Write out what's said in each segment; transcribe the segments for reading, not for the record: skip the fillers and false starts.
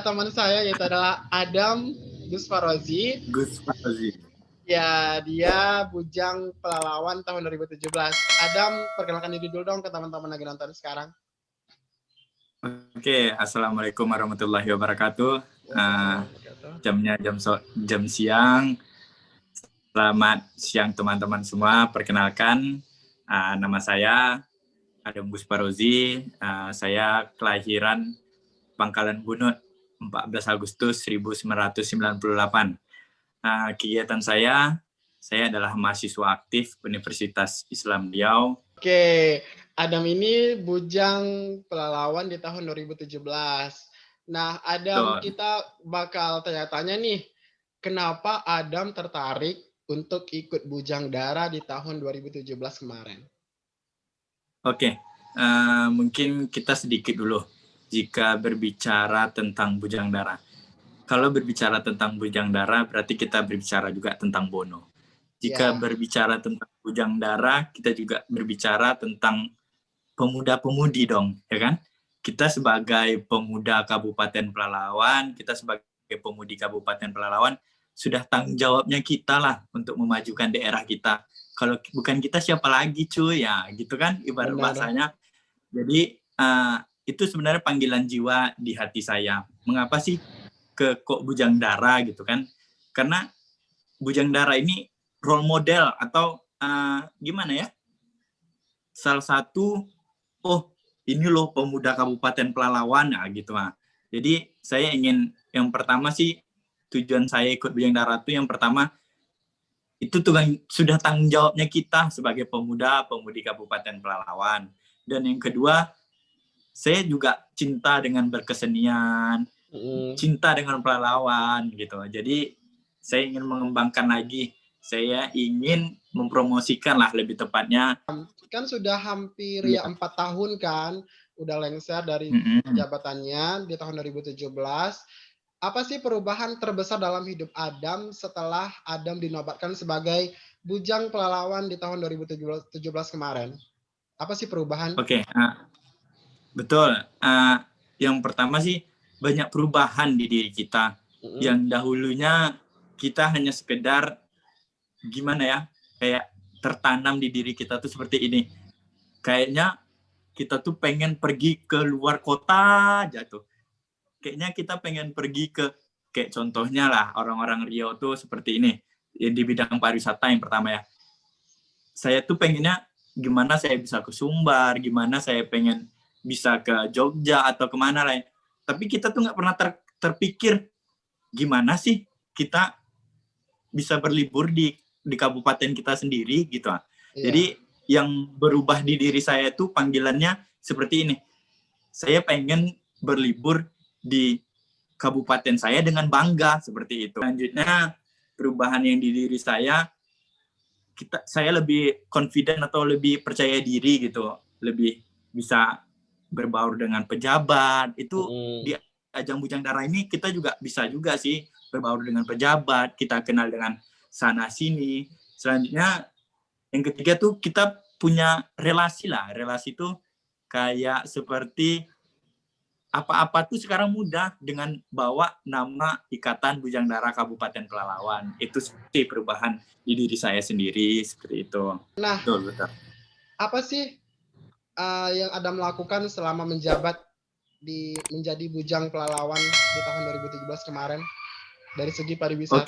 teman saya yaitu adalah Adam Gus Farozi. Gus Farozi. Ya, dia bujang pelalawan tahun 2017. Adam, perkenalkan diri dulu dong ke teman-teman lagi nonton sekarang. Oke, assalamualaikum warahmatullahi wabarakatuh. Jamnya jam siang. Selamat siang teman-teman semua. Perkenalkan, nama saya Adam Gus Farozi. Saya kelahiran Pangkalan Bunut 14 Agustus 1998. Kegiatan saya adalah mahasiswa aktif Universitas Islam Riau. Oke, Adam ini bujang pelalawan di tahun 2017. Nah, Adam, kita bakal tanya-tanya nih, kenapa Adam tertarik untuk ikut bujang dara di tahun 2017 kemarin? Oke, mungkin kita sedikit dulu jika berbicara tentang bujang dara. Kalau berbicara tentang bujang dara, berarti kita berbicara juga tentang Bono. Jika berbicara tentang bujang dara, kita juga berbicara tentang pemuda-pemudi dong, ya kan? Kita sebagai pemuda Kabupaten Pelalawan, kita sebagai pemudi Kabupaten Pelalawan, sudah tanggung jawabnya kita lah untuk memajukan daerah kita. Kalau bukan kita siapa lagi cuy, ya gitu kan ibarat bahasanya. Jadi itu sebenarnya panggilan jiwa di hati saya. Mengapa sih kok bujang dara gitu kan? Karena bujang dara ini role model atau gimana ya? Salah satu, ini loh pemuda Kabupaten Pelalawan ya gitu mah. Jadi saya ingin yang pertama sih tujuan saya ikut bujang dara itu yang pertama itu sudah tanggung jawabnya kita sebagai pemuda-pemudi Kabupaten Pelalawan. Dan yang kedua, saya juga cinta dengan berkesenian, cinta dengan pelalawan gitu. Jadi saya ingin mengembangkan lagi, saya ingin mempromosikan lah lebih tepatnya. Kan sudah hampir 4 tahun kan, udah lengser dari jabatannya di tahun 2017. Apa sih perubahan terbesar dalam hidup Adam setelah Adam dinobatkan sebagai bujang pelalawan di tahun 2017 kemarin? Apa sih perubahan? Oke, betul. Yang pertama sih banyak perubahan di diri kita. Yang dahulunya kita hanya sekedar gimana ya, kayak tertanam di diri kita tuh seperti ini. Kayaknya kita tuh pengen pergi ke luar kota aja tuh. Kayaknya kita pengen pergi kayak contohnya lah orang-orang Riau tuh seperti ini. Di bidang pariwisata yang pertama ya. Saya tuh pengennya gimana saya bisa ke Sumbar, gimana saya pengen bisa ke Jogja atau kemana lain. Tapi kita tuh nggak pernah terpikir gimana sih kita bisa berlibur di kabupaten kita sendiri gitu. Jadi yang berubah di diri saya tuh panggilannya seperti ini. Saya pengen berlibur di kabupaten saya dengan bangga seperti itu. Selanjutnya perubahan yang di diri saya lebih confident atau lebih percaya diri gitu, lebih bisa berbaur dengan pejabat. Itu di ajang bujang dara ini kita juga bisa juga sih berbaur dengan pejabat, kita kenal dengan sana sini. Selanjutnya yang ketiga tuh kita punya relasi lah. Relasi tuh kayak seperti apa-apa tuh sekarang mudah dengan bawa nama Ikatan Bujang Dara Kabupaten Pelalawan. Itu sih perubahan di diri saya sendiri seperti itu. Nah, betul. Apa sih yang Adam lakukan selama menjabat menjadi bujang pelalawan di tahun 2017 kemarin dari segi pariwisata?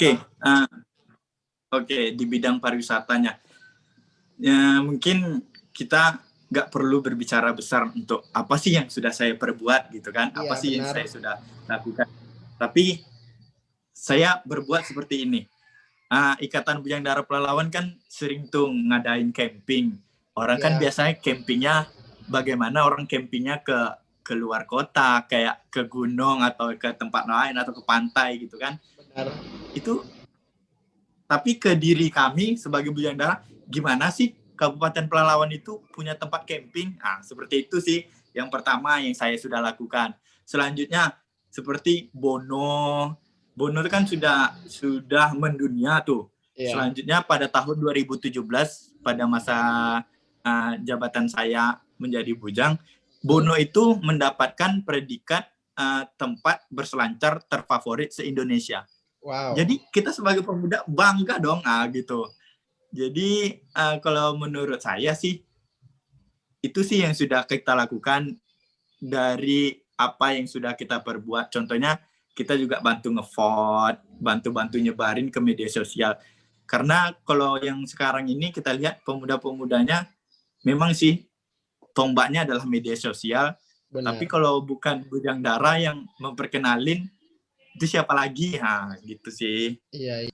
Oke, di bidang pariwisatanya. Ya, mungkin kita nggak perlu berbicara besar untuk apa sih yang sudah saya perbuat gitu kan, apa sih yang saya sudah lakukan. Tapi saya berbuat seperti ini. Ikatan Bujang Dara Pelalawan kan sering tuh ngadain camping. Orang kan biasanya campingnya bagaimana orang campingnya ke luar kota, kayak ke gunung atau ke tempat lain atau ke pantai gitu kan. Benar. Itu tapi ke diri kami sebagai Bujang Dara, gimana sih Kabupaten Pelalawan itu punya tempat camping? Seperti itu sih yang pertama yang saya sudah lakukan. Selanjutnya seperti Bono itu kan sudah mendunia tuh. Selanjutnya pada tahun 2017 pada masa jabatan saya menjadi bujang, Bono itu mendapatkan predikat tempat berselancar terfavorit se-Indonesia. Wow. Jadi kita sebagai pemuda bangga dong, gitu. Jadi kalau menurut saya sih, itu sih yang sudah kita lakukan dari apa yang sudah kita perbuat. Contohnya kita juga bantu nge-vote, bantu nyebarin ke media sosial. Karena kalau yang sekarang ini kita lihat pemuda-pemudanya memang sih tombaknya adalah media sosial. Benar. Tapi kalau bukan Bujang Dara yang memperkenalin, itu siapa lagi? Gitu sih. Iya.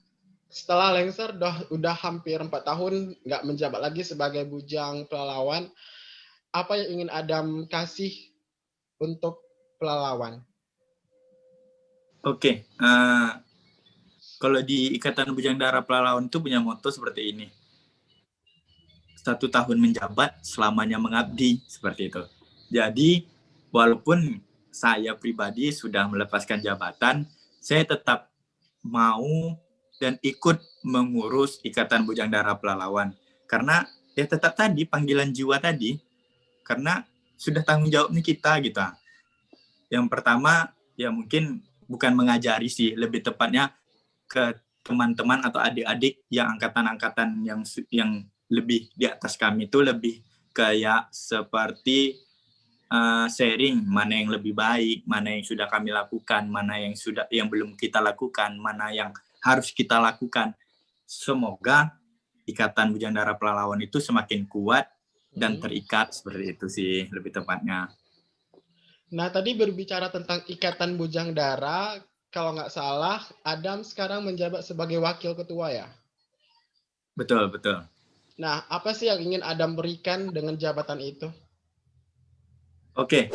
Setelah lengser udah hampir 4 tahun nggak menjabat lagi sebagai bujang pelalawan. Apa yang ingin Adam kasih untuk pelalawan? Oke, kalau di Ikatan Bujang Dara Pelalawan itu punya moto seperti ini. 1 tahun menjabat, selamanya mengabdi, seperti itu. Jadi, walaupun saya pribadi sudah melepaskan jabatan, saya tetap mau dan ikut mengurus Ikatan Bujang Dara Pelalawan. Karena ya tetap tadi panggilan jiwa tadi, karena sudah tanggung jawabnya kita gitu. Yang pertama ya mungkin bukan mengajari sih, lebih tepatnya ke teman-teman atau adik-adik yang angkatan-angkatan yang lebih di atas kami itu lebih kayak seperti sharing mana yang lebih baik, mana yang sudah kami lakukan, mana yang belum kita lakukan, mana yang harus kita lakukan. Semoga Ikatan Bujang Dara Pelalawan itu semakin kuat dan terikat, seperti itu sih lebih tepatnya. Nah, tadi berbicara tentang Ikatan Bujang Dara, kalau nggak salah, Adam sekarang menjabat sebagai wakil ketua ya? Betul, betul. Nah, apa sih yang ingin Adam berikan dengan jabatan itu? Oke,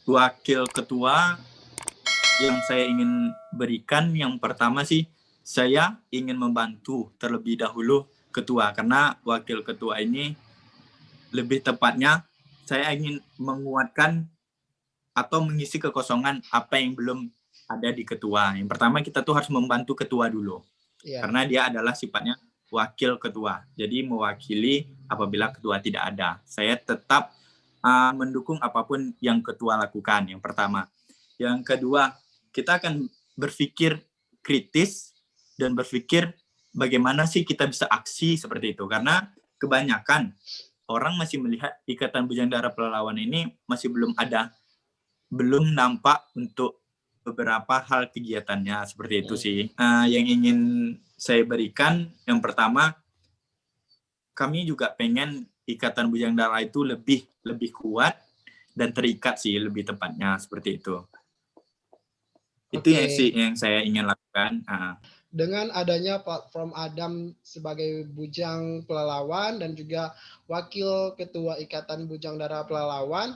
wakil ketua yang saya ingin berikan yang pertama sih, saya ingin membantu terlebih dahulu ketua, karena wakil ketua ini lebih tepatnya saya ingin menguatkan atau mengisi kekosongan apa yang belum ada di ketua. Yang pertama kita tuh harus membantu ketua dulu. Yeah. Karena dia adalah sifatnya wakil ketua. Jadi mewakili apabila ketua tidak ada. Saya tetap mendukung apapun yang ketua lakukan, yang pertama. Yang kedua, kita akan berpikir kritis dan berpikir bagaimana sih kita bisa aksi seperti itu. Karena kebanyakan orang masih melihat Ikatan Bujang Dara Pelalawan ini masih belum nampak untuk beberapa hal kegiatannya, seperti itu sih. Yang ingin saya berikan, yang pertama, kami juga pengen Ikatan Bujang Dara itu lebih kuat dan terikat sih, lebih tepatnya seperti itu. Itu yang saya ingin lakukan. Dengan adanya platform Adam sebagai Bujang Pelalawan dan juga Wakil Ketua Ikatan Bujang Dara Pelalawan,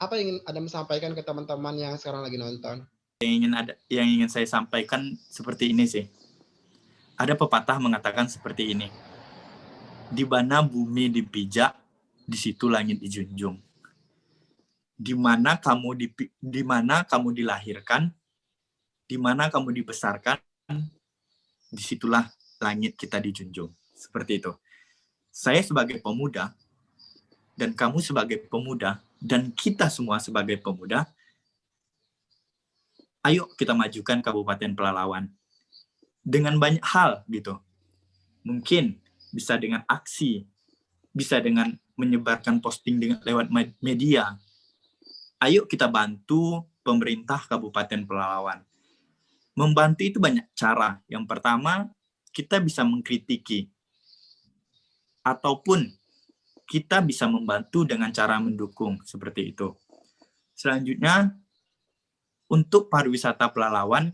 apa yang ingin Adam sampaikan ke teman-teman yang sekarang lagi nonton? Yang ingin saya sampaikan seperti ini sih. Ada pepatah mengatakan seperti ini. Di mana bumi dipijak, di situ langit dijunjung. Di mana kamu dilahirkan, di mana kamu dibesarkan, disitulah langit kita dijunjung. Seperti itu. Saya sebagai pemuda, dan kamu sebagai pemuda, dan kita semua sebagai pemuda, ayo kita majukan Kabupaten Pelalawan. Dengan banyak hal gitu. Mungkin bisa dengan aksi, bisa dengan menyebarkan posting lewat media. Ayo kita bantu pemerintah Kabupaten Pelalawan. Membantu itu banyak cara. Yang pertama, kita bisa mengkritiki. Ataupun kita bisa membantu dengan cara mendukung, seperti itu. Selanjutnya, untuk pariwisata Pelalawan,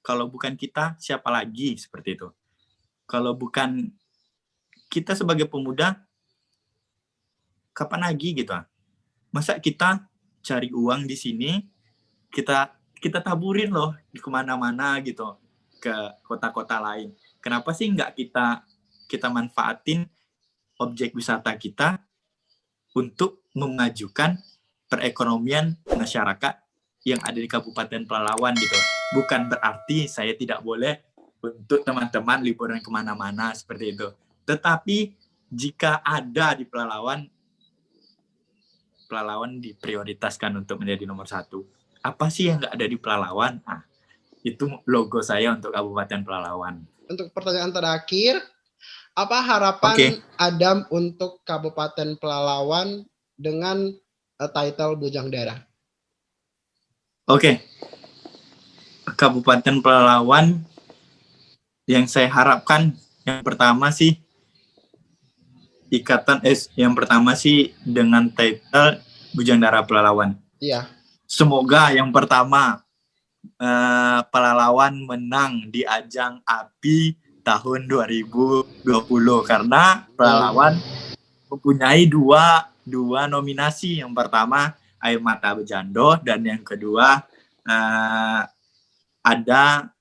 kalau bukan kita, siapa lagi, seperti itu. Kalau bukan kita sebagai pemuda, kapan lagi gitu? Masa kita cari uang di sini, kita taburin loh di kemana-mana gitu, ke kota-kota lain. Kenapa sih nggak kita manfaatin objek wisata kita untuk memajukan perekonomian masyarakat yang ada di Kabupaten Pelalawan gitu. Bukan berarti saya tidak boleh untuk teman-teman liburan kemana-mana seperti itu. Tetapi jika ada di Pelalawan diprioritaskan untuk menjadi nomor 1. apa sih yang nggak ada di Pelalawan? Nah, itu logo saya untuk Kabupaten Pelalawan. Untuk pertanyaan terakhir, apa harapan Adam untuk Kabupaten Pelalawan dengan title Bujang Dara? Oke. Kabupaten Pelalawan yang saya harapkan yang pertama sih yang pertama sih dengan title Bujang Dara Pelalawan. Iya. Semoga yang pertama Pelalawan menang di ajang API tahun 2020 karena Pelalawan mempunyai dua nominasi. Yang pertama Air Mata Bejando dan yang kedua ada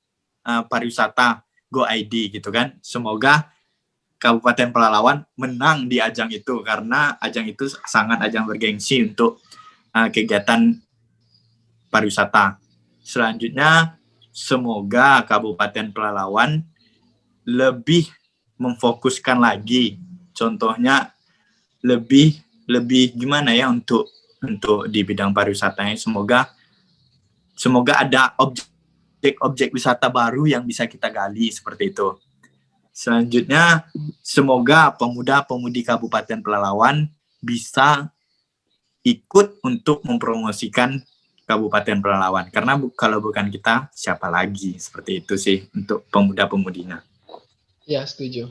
pariwisata Go ID gitu kan. Semoga Kabupaten Pelalawan menang di ajang itu karena ajang itu sangat ajang bergengsi untuk kegiatan pariwisata. Selanjutnya semoga Kabupaten Pelalawan lebih memfokuskan lagi, contohnya lebih gimana ya untuk di bidang pariwisatanya. Semoga ada objek wisata baru yang bisa kita gali seperti itu. Selanjutnya semoga pemuda-pemudi Kabupaten Pelalawan bisa ikut untuk mempromosikan Kabupaten Pelalawan karena kalau bukan kita siapa lagi, seperti itu sih untuk pemuda-pemudinya. Ya, setuju.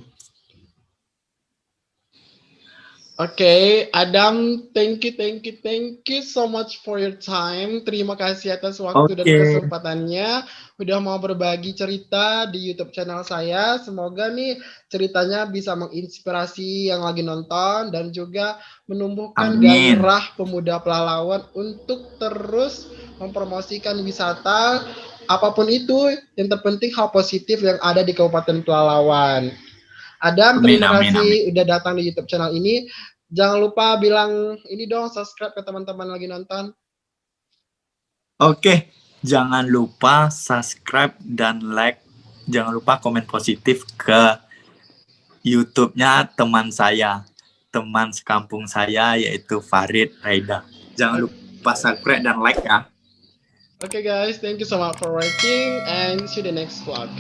Oke, Adam, thank you so much for your time. Terima kasih atas waktu dan kesempatannya. Udah mau berbagi cerita di YouTube channel saya. Semoga nih ceritanya bisa menginspirasi yang lagi nonton dan juga menumbuhkan gairah pemuda Pelalawan untuk terus mempromosikan wisata apapun itu. Yang terpenting hal positif yang ada di Kabupaten Pelalawan. Adam, terima kasih udah datang di YouTube channel ini. Jangan lupa bilang ini dong, subscribe ke teman-teman lagi nonton. Oke, jangan lupa subscribe dan like. Jangan lupa komen positif ke YouTube-nya teman saya, teman sekampung saya yaitu Farid Raida. Jangan lupa subscribe dan like ya. Oke guys, thank you so much for watching and see you the next vlog.